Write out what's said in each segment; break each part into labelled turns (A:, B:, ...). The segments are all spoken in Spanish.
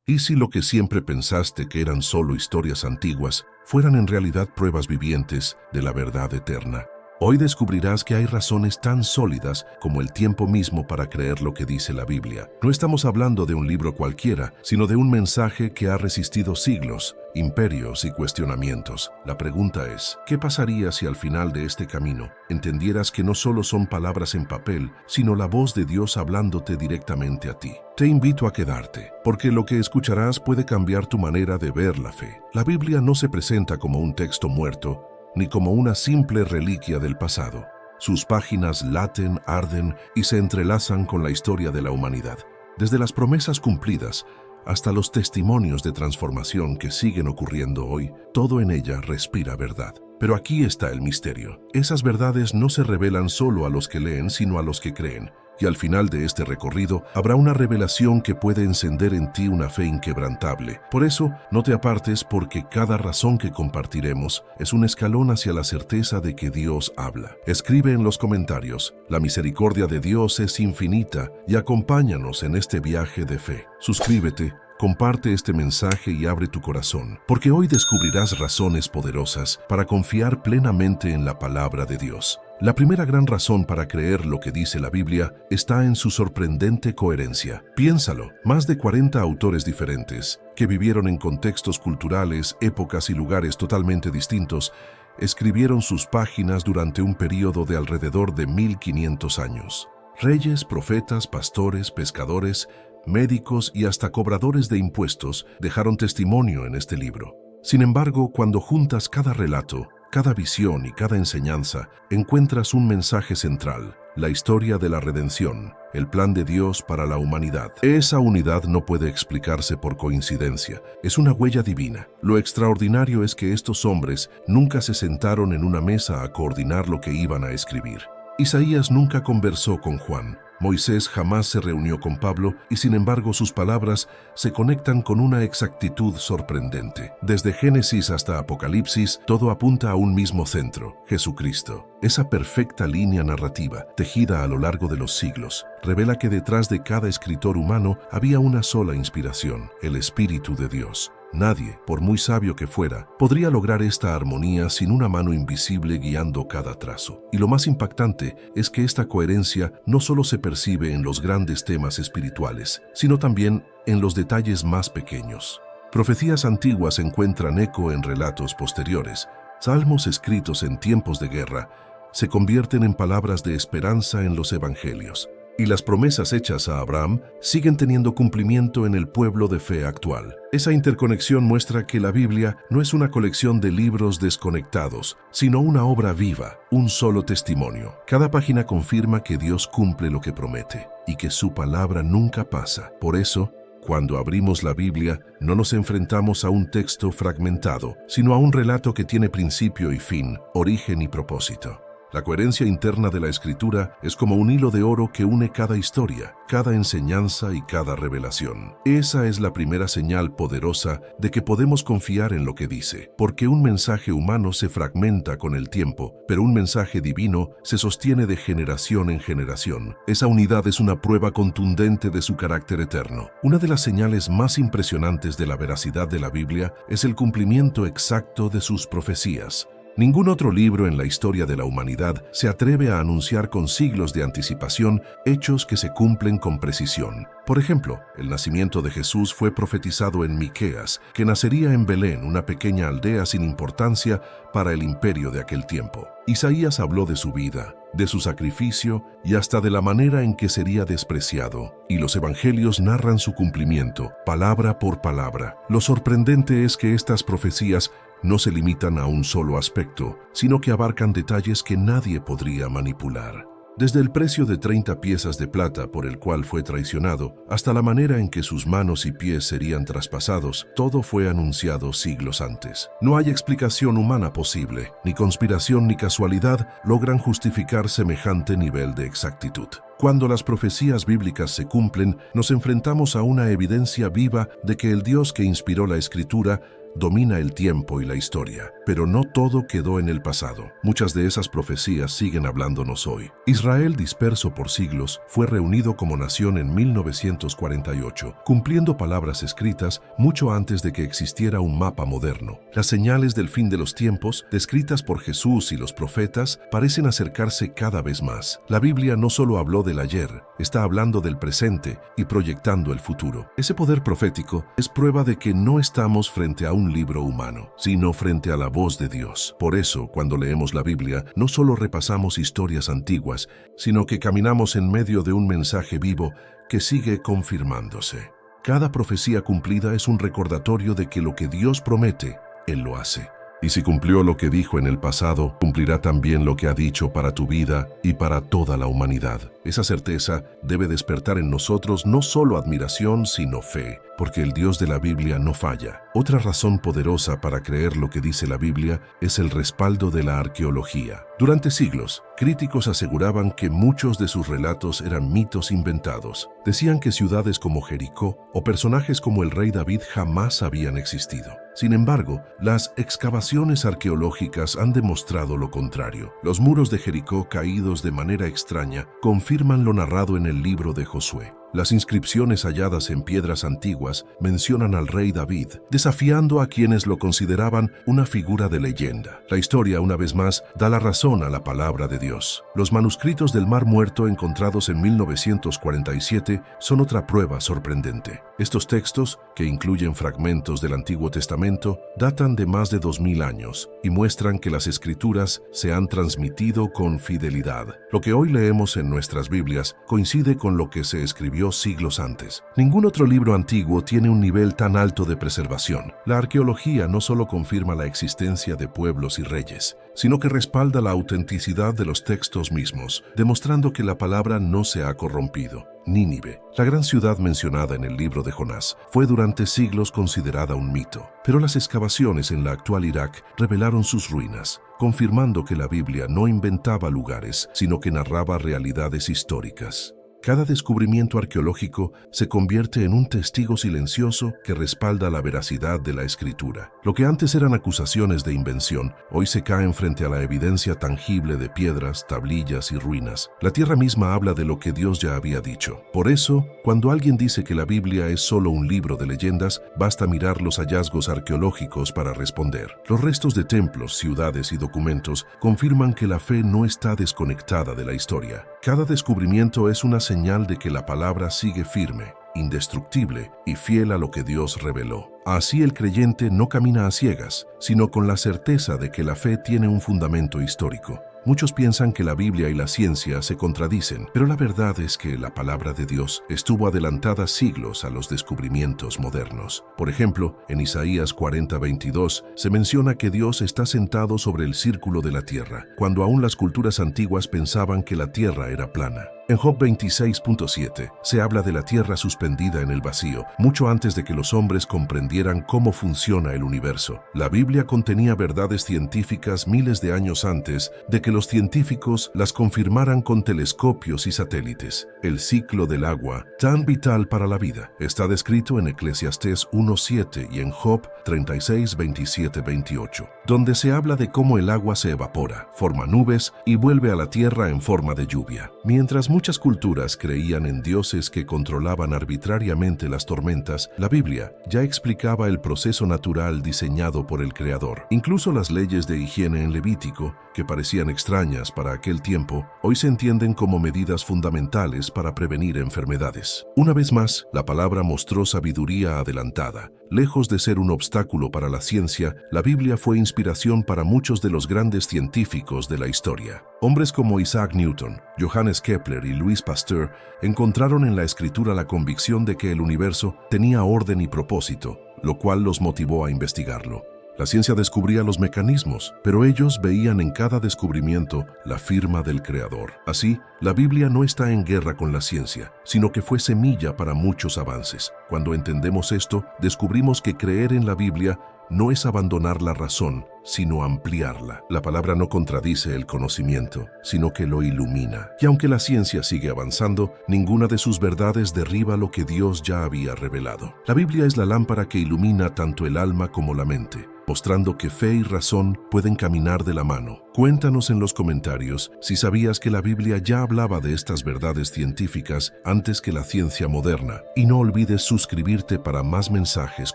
A: ¿Y si lo que siempre pensaste que eran solo historias antiguas fueran en realidad pruebas vivientes de la verdad eterna? Hoy descubrirás que hay razones tan sólidas como el tiempo mismo para creer lo que dice la Biblia. No estamos hablando de un libro cualquiera, sino de un mensaje que ha resistido siglos, imperios y cuestionamientos. La pregunta es, ¿qué pasaría si al final de este camino entendieras que no solo son palabras en papel, sino la voz de Dios hablándote directamente a ti? Te invito a quedarte, porque lo que escucharás puede cambiar tu manera de ver la fe. La Biblia no se presenta como un texto muerto, ni como una simple reliquia del pasado. Sus páginas laten, arden y se entrelazan con la historia de la humanidad. Desde las promesas cumplidas hasta los testimonios de transformación que siguen ocurriendo hoy, todo en ella respira verdad. Pero aquí está el misterio. Esas verdades no se revelan solo a los que leen, sino a los que creen. Y al final de este recorrido habrá una revelación que puede encender en ti una fe inquebrantable. Por eso, no te apartes, porque cada razón que compartiremos es un escalón hacia la certeza de que Dios habla. Escribe en los comentarios: la misericordia de Dios es infinita, y acompáñanos en este viaje de fe. Suscríbete, comparte este mensaje y abre tu corazón, porque hoy descubrirás razones poderosas para confiar plenamente en la palabra de Dios. La primera gran razón para creer lo que dice la Biblia está en su sorprendente coherencia. Piénsalo, más de 40 autores diferentes, que vivieron en contextos culturales, épocas y lugares totalmente distintos, escribieron sus páginas durante un período de alrededor de 1500 años. Reyes, profetas, pastores, pescadores, médicos y hasta cobradores de impuestos dejaron testimonio en este libro. Sin embargo, cuando juntas cada relato, cada visión y cada enseñanza, encuentras un mensaje central: la historia de la redención, el plan de Dios para la humanidad. Esa unidad no puede explicarse por coincidencia, es una huella divina. Lo extraordinario es que estos hombres nunca se sentaron en una mesa a coordinar lo que iban a escribir. Isaías nunca conversó con Juan. Moisés jamás se reunió con Pablo, y sin embargo sus palabras se conectan con una exactitud sorprendente. Desde Génesis hasta Apocalipsis, todo apunta a un mismo centro: Jesucristo. Esa perfecta línea narrativa, tejida a lo largo de los siglos, revela que detrás de cada escritor humano había una sola inspiración: el Espíritu de Dios. Nadie, por muy sabio que fuera, podría lograr esta armonía sin una mano invisible guiando cada trazo. Y lo más impactante es que esta coherencia no solo se percibe en los grandes temas espirituales, sino también en los detalles más pequeños. Profecías antiguas encuentran eco en relatos posteriores. Salmos escritos en tiempos de guerra se convierten en palabras de esperanza en los evangelios. Y las promesas hechas a Abraham siguen teniendo cumplimiento en el pueblo de fe actual. Esa interconexión muestra que la Biblia no es una colección de libros desconectados, sino una obra viva, un solo testimonio. Cada página confirma que Dios cumple lo que promete y que su palabra nunca pasa. Por eso, cuando abrimos la Biblia, no nos enfrentamos a un texto fragmentado, sino a un relato que tiene principio y fin, origen y propósito. La coherencia interna de la Escritura es como un hilo de oro que une cada historia, cada enseñanza y cada revelación. Esa es la primera señal poderosa de que podemos confiar en lo que dice, porque un mensaje humano se fragmenta con el tiempo, pero un mensaje divino se sostiene de generación en generación. Esa unidad es una prueba contundente de su carácter eterno. Una de las señales más impresionantes de la veracidad de la Biblia es el cumplimiento exacto de sus profecías. Ningún otro libro en la historia de la humanidad se atreve a anunciar con siglos de anticipación hechos que se cumplen con precisión. Por ejemplo, el nacimiento de Jesús fue profetizado en Miqueas, que nacería en Belén, una pequeña aldea sin importancia para el imperio de aquel tiempo. Isaías habló de su vida, de su sacrificio y hasta de la manera en que sería despreciado. Y los evangelios narran su cumplimiento, palabra por palabra. Lo sorprendente es que estas profecías no se limitan a un solo aspecto, sino que abarcan detalles que nadie podría manipular. Desde el precio de 30 piezas de plata por el cual fue traicionado, hasta la manera en que sus manos y pies serían traspasados, todo fue anunciado siglos antes. No hay explicación humana posible, ni conspiración ni casualidad logran justificar semejante nivel de exactitud. Cuando las profecías bíblicas se cumplen, nos enfrentamos a una evidencia viva de que el Dios que inspiró la Escritura domina el tiempo y la historia. Pero no todo quedó en el pasado. Muchas de esas profecías siguen hablándonos hoy. Israel, disperso por siglos, fue reunido como nación en 1948, cumpliendo palabras escritas mucho antes de que existiera un mapa moderno. Las señales del fin de los tiempos, descritas por Jesús y los profetas, parecen acercarse cada vez más. La Biblia no solo habló del ayer, está hablando del presente y proyectando el futuro. Ese poder profético es prueba de que no estamos frente a un libro humano, sino frente a la voz de Dios. Por eso, cuando leemos la Biblia, no solo repasamos historias antiguas, sino que caminamos en medio de un mensaje vivo que sigue confirmándose. Cada profecía cumplida es un recordatorio de que lo que Dios promete, Él lo hace. Y si cumplió lo que dijo en el pasado, cumplirá también lo que ha dicho para tu vida y para toda la humanidad. Esa certeza debe despertar en nosotros no solo admiración, sino fe, porque el Dios de la Biblia no falla. Otra razón poderosa para creer lo que dice la Biblia es el respaldo de la arqueología. Durante siglos, críticos aseguraban que muchos de sus relatos eran mitos inventados. Decían que ciudades como Jericó o personajes como el rey David jamás habían existido. Sin embargo, las excavaciones arqueológicas han demostrado lo contrario. Los muros de Jericó caídos de manera extraña confirman lo narrado en el libro de Josué. Las inscripciones halladas en piedras antiguas mencionan al rey David, desafiando a quienes lo consideraban una figura de leyenda. La historia, una vez más, da la razón a la palabra de Dios. Los manuscritos del Mar Muerto encontrados en 1947 son otra prueba sorprendente. Estos textos, que incluyen fragmentos del Antiguo Testamento, datan de más de 2000 años y muestran que las Escrituras se han transmitido con fidelidad. Lo que hoy leemos en nuestras Biblias coincide con lo que se escribió siglos antes. Ningún otro libro antiguo tiene un nivel tan alto de preservación. La arqueología no solo confirma la existencia de pueblos y reyes, sino que respalda la autenticidad de los textos mismos, demostrando que la palabra no se ha corrompido. Nínive, la gran ciudad mencionada en el libro de Jonás, fue durante siglos considerada un mito, pero las excavaciones en la actual Irak revelaron sus ruinas, confirmando que la Biblia no inventaba lugares, sino que narraba realidades históricas. Cada descubrimiento arqueológico se convierte en un testigo silencioso que respalda la veracidad de la Escritura. Lo que antes eran acusaciones de invención, hoy se caen frente a la evidencia tangible de piedras, tablillas y ruinas. La tierra misma habla de lo que Dios ya había dicho. Por eso, cuando alguien dice que la Biblia es solo un libro de leyendas, basta mirar los hallazgos arqueológicos para responder. Los restos de templos, ciudades y documentos confirman que la fe no está desconectada de la historia. Cada descubrimiento es una señal de que la palabra sigue firme, indestructible y fiel a lo que Dios reveló. Así el creyente no camina a ciegas, sino con la certeza de que la fe tiene un fundamento histórico. Muchos piensan que la Biblia y la ciencia se contradicen, pero la verdad es que la palabra de Dios estuvo adelantada siglos a los descubrimientos modernos. Por ejemplo, en Isaías 40:22 se menciona que Dios está sentado sobre el círculo de la tierra, cuando aún las culturas antiguas pensaban que la tierra era plana. En Job 26:7 se habla de la tierra suspendida en el vacío, mucho antes de que los hombres comprendieran cómo funciona el universo. La Biblia contenía verdades científicas miles de años antes de que los científicos las confirmaran con telescopios y satélites. El ciclo del agua, tan vital para la vida, está descrito en Eclesiastés 1:7 y en Job 36:27-28, donde se habla de cómo el agua se evapora, forma nubes y vuelve a la tierra en forma de lluvia. Mientras muchas culturas creían en dioses que controlaban arbitrariamente las tormentas, la Biblia ya explicaba el proceso natural diseñado por el Creador. Incluso las leyes de higiene en Levítico, que parecían extrañas para aquel tiempo, hoy se entienden como medidas fundamentales para prevenir enfermedades. Una vez más, la palabra mostró sabiduría adelantada. Lejos de ser un obstáculo para la ciencia, la Biblia fue inspiración para muchos de los grandes científicos de la historia. Hombres como Isaac Newton, Johannes Kepler y Louis Pasteur encontraron en la Escritura la convicción de que el universo tenía orden y propósito, lo cual los motivó a investigarlo. La ciencia descubría los mecanismos, pero ellos veían en cada descubrimiento la firma del Creador. Así, la Biblia no está en guerra con la ciencia, sino que fue semilla para muchos avances. Cuando entendemos esto, descubrimos que creer en la Biblia no es abandonar la razón, sino ampliarla. La palabra no contradice el conocimiento, sino que lo ilumina. Y aunque la ciencia sigue avanzando, ninguna de sus verdades derriba lo que Dios ya había revelado. La Biblia es la lámpara que ilumina tanto el alma como la mente, mostrando que fe y razón pueden caminar de la mano. Cuéntanos en los comentarios si sabías que la Biblia ya hablaba de estas verdades científicas antes que la ciencia moderna. Y no olvides suscribirte para más mensajes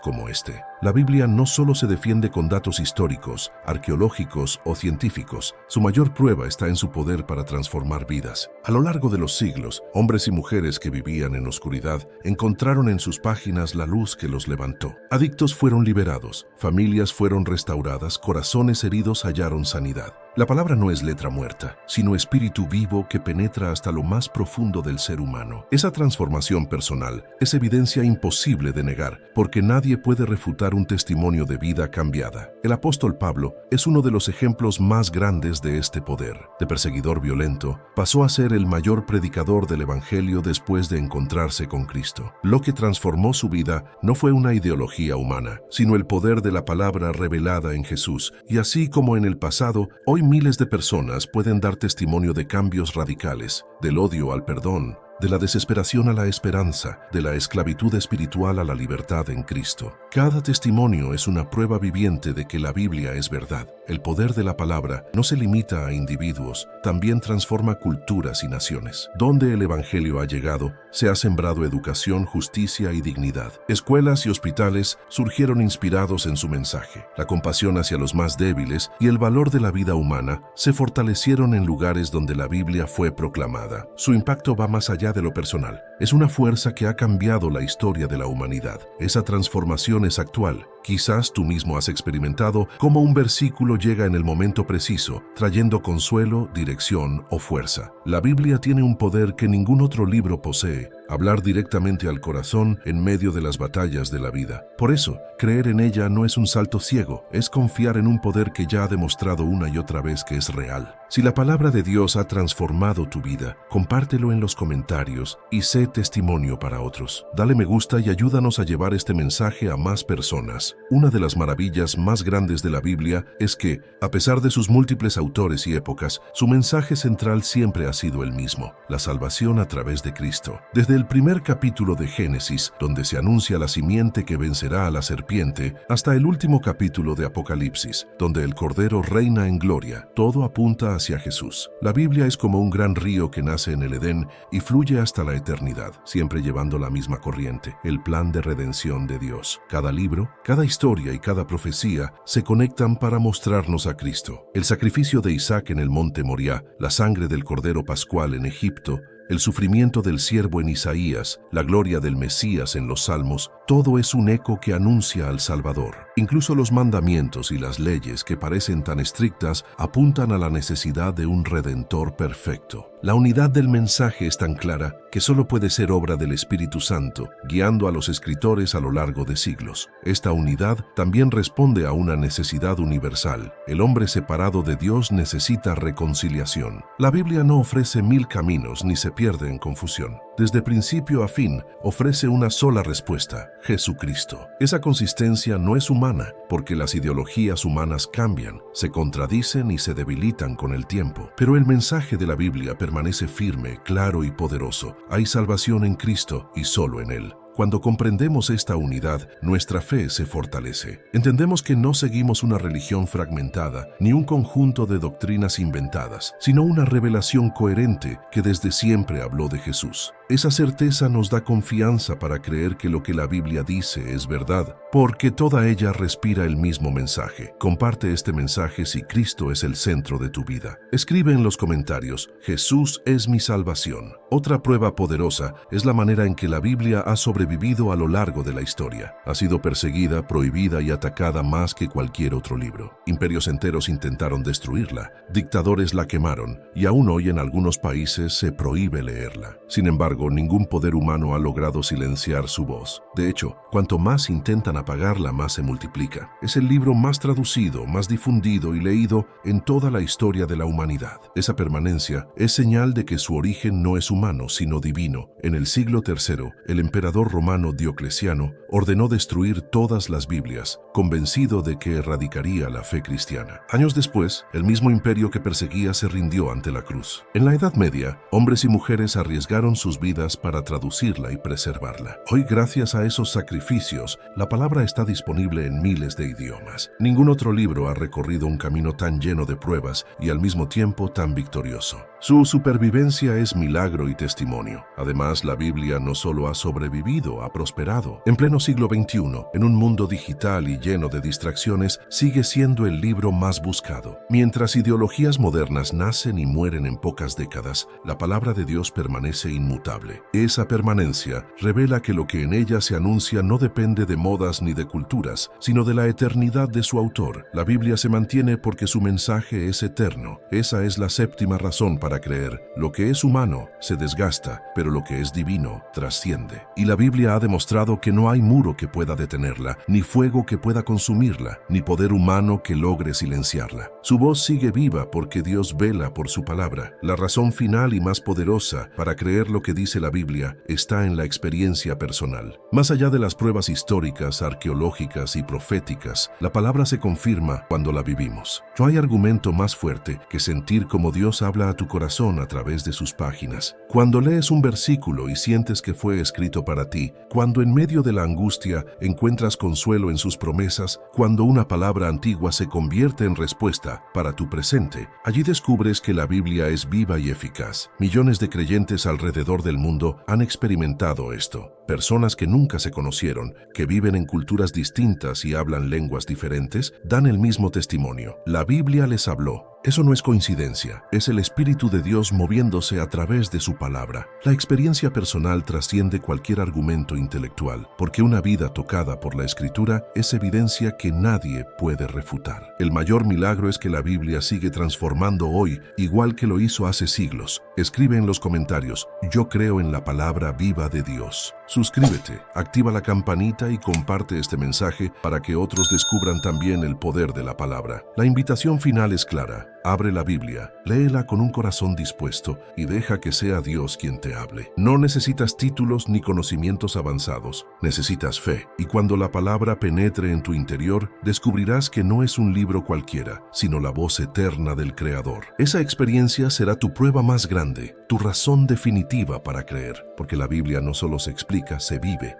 A: como este. La Biblia no solo se defiende con datos históricos, arqueológicos o científicos. Su mayor prueba está en su poder para transformar vidas. A lo largo de los siglos, hombres y mujeres que vivían en oscuridad encontraron en sus páginas la luz que los levantó. Adictos fueron liberados, familias fueron restauradas, corazones heridos hallaron sanidad. La palabra no es letra muerta, sino espíritu vivo que penetra hasta lo más profundo del ser humano. Esa transformación personal es evidencia imposible de negar, porque nadie puede refutar un testimonio de vida cambiada. El apóstol Pablo es uno de los ejemplos más grandes de este poder. De perseguidor violento, pasó a ser el mayor predicador del Evangelio después de encontrarse con Cristo. Lo que transformó su vida no fue una ideología humana, sino el poder de la palabra revelada en Jesús. Y así como en el pasado, hoy miles de personas pueden dar testimonio de cambios radicales, del odio al perdón, de la desesperación a la esperanza, de la esclavitud espiritual a la libertad en Cristo. Cada testimonio es una prueba viviente de que la Biblia es verdad. El poder de la palabra no se limita a individuos, también transforma culturas y naciones. Donde el Evangelio ha llegado, se ha sembrado educación, justicia y dignidad. Escuelas y hospitales surgieron inspirados en su mensaje. La compasión hacia los más débiles y el valor de la vida humana se fortalecieron en lugares donde la Biblia fue proclamada. Su impacto va más allá de lo personal. Es una fuerza que ha cambiado la historia de la humanidad. Esa transformación es actual. Quizás tú mismo has experimentado cómo un versículo llega en el momento preciso, trayendo consuelo, dirección o fuerza. La Biblia tiene un poder que ningún otro libro posee: hablar directamente al corazón en medio de las batallas de la vida. Por eso, creer en ella no es un salto ciego, es confiar en un poder que ya ha demostrado una y otra vez que es real. Si la palabra de Dios ha transformado tu vida, compártelo en los comentarios y sé testimonio para otros. Dale me gusta y ayúdanos a llevar este mensaje a más personas. Una de las maravillas más grandes de la Biblia es que, a pesar de sus múltiples autores y épocas, su mensaje central siempre ha sido el mismo: la salvación a través de Cristo. Desde el primer capítulo de Génesis, donde se anuncia la simiente que vencerá a la serpiente, hasta el último capítulo de Apocalipsis, donde el Cordero reina en gloria, todo apunta hacia Jesús. La Biblia es como un gran río que nace en el Edén y fluye hasta la eternidad, siempre llevando la misma corriente: el plan de redención de Dios. Cada libro, cada historia y cada profecía se conectan para mostrarnos a Cristo. El sacrificio de Isaac en el monte Moriah, la sangre del Cordero Pascual en Egipto, el sufrimiento del siervo en Isaías, la gloria del Mesías en los Salmos, todo es un eco que anuncia al Salvador. Incluso los mandamientos y las leyes que parecen tan estrictas apuntan a la necesidad de un Redentor perfecto. La unidad del mensaje es tan clara que solo puede ser obra del Espíritu Santo, guiando a los escritores a lo largo de siglos. Esta unidad también responde a una necesidad universal. El hombre separado de Dios necesita reconciliación. La Biblia no ofrece 1000 caminos ni se pierde en confusión. Desde principio a fin, ofrece una sola respuesta: Jesucristo. Esa consistencia no es humana, porque las ideologías humanas cambian, se contradicen y se debilitan con el tiempo. Pero el mensaje de la Biblia permanece firme, claro y poderoso. Hay salvación en Cristo y solo en Él. Cuando comprendemos esta unidad, nuestra fe se fortalece. Entendemos que no seguimos una religión fragmentada, ni un conjunto de doctrinas inventadas, sino una revelación coherente que desde siempre habló de Jesús. Esa certeza nos da confianza para creer que lo que la Biblia dice es verdad, porque toda ella respira el mismo mensaje. Comparte este mensaje si Cristo es el centro de tu vida. Escribe en los comentarios: Jesús es mi salvación. Otra prueba poderosa es la manera en que la Biblia ha sobrevivido a lo largo de la historia. Ha sido perseguida, prohibida y atacada más que cualquier otro libro. Imperios enteros intentaron destruirla, dictadores la quemaron y aún hoy en algunos países se prohíbe leerla. Sin embargo, embargo, ningún poder humano ha logrado silenciar su voz. De hecho, cuanto más intentan apagarla, más se multiplica. Es el libro más traducido, más difundido y leído en toda la historia de la humanidad. Esa permanencia es señal de que su origen no es humano, sino divino. En el siglo III, el emperador romano Diocleciano ordenó destruir todas las Biblias, convencido de que erradicaría la fe cristiana. Años después, el mismo imperio que perseguía se rindió ante la cruz. En la Edad Media, hombres y mujeres arriesgaron sus vidas para traducirla y preservarla. Hoy, gracias a esos sacrificios, la palabra está disponible en miles de idiomas. Ningún otro libro ha recorrido un camino tan lleno de pruebas y al mismo tiempo tan victorioso. Su supervivencia es milagro y testimonio. Además, la Biblia no solo ha sobrevivido, ha prosperado. En pleno siglo XXI, en un mundo digital y lleno de distracciones, sigue siendo el libro más buscado. Mientras ideologías modernas nacen y mueren en pocas décadas, la palabra de Dios permanece inmutable. Esa permanencia revela que lo que en ella se anuncia no depende de modas ni de culturas, sino de la eternidad de su autor. La Biblia se mantiene porque su mensaje es eterno. Esa es la séptima razón para creer. Lo que es humano se desgasta, pero lo que es divino trasciende. Y la Biblia ha demostrado que no hay muro que pueda detenerla, ni fuego que pueda consumirla, ni poder humano que logre silenciarla. Su voz sigue viva porque Dios vela por su palabra. La razón final y más poderosa para creer lo que dice la Biblia está en la experiencia personal. Más allá de las pruebas históricas, arqueológicas y proféticas, la palabra se confirma cuando la vivimos. No hay argumento más fuerte que sentir como Dios habla a tu corazón a través de sus páginas. Cuando lees un versículo y sientes que fue escrito para ti, cuando en medio de la angustia encuentras consuelo en sus promesas, cuando una palabra antigua se convierte en respuesta para tu presente, allí descubres que la Biblia es viva y eficaz. Millones de creyentes alrededor del mundo han experimentado esto. Personas que nunca se conocieron, que viven en culturas distintas y hablan lenguas diferentes, dan el mismo testimonio. La Biblia les habló. Eso no es coincidencia, es el Espíritu de Dios moviéndose a través de su palabra. La experiencia personal trasciende cualquier argumento intelectual, porque una vida tocada por la Escritura es evidencia que nadie puede refutar. El mayor milagro es que la Biblia sigue transformando hoy, igual que lo hizo hace siglos. Escribe en los comentarios: yo creo en la palabra viva de Dios. Suscríbete, activa la campanita y comparte este mensaje para que otros descubran también el poder de la palabra. La invitación final es clara. Abre la Biblia, léela con un corazón dispuesto y deja que sea Dios quien te hable. No necesitas títulos ni conocimientos avanzados, necesitas fe. Y cuando la palabra penetre en tu interior, descubrirás que no es un libro cualquiera, sino la voz eterna del Creador. Esa experiencia será tu prueba más grande, tu razón definitiva para creer, porque la Biblia no solo se explica, se vive.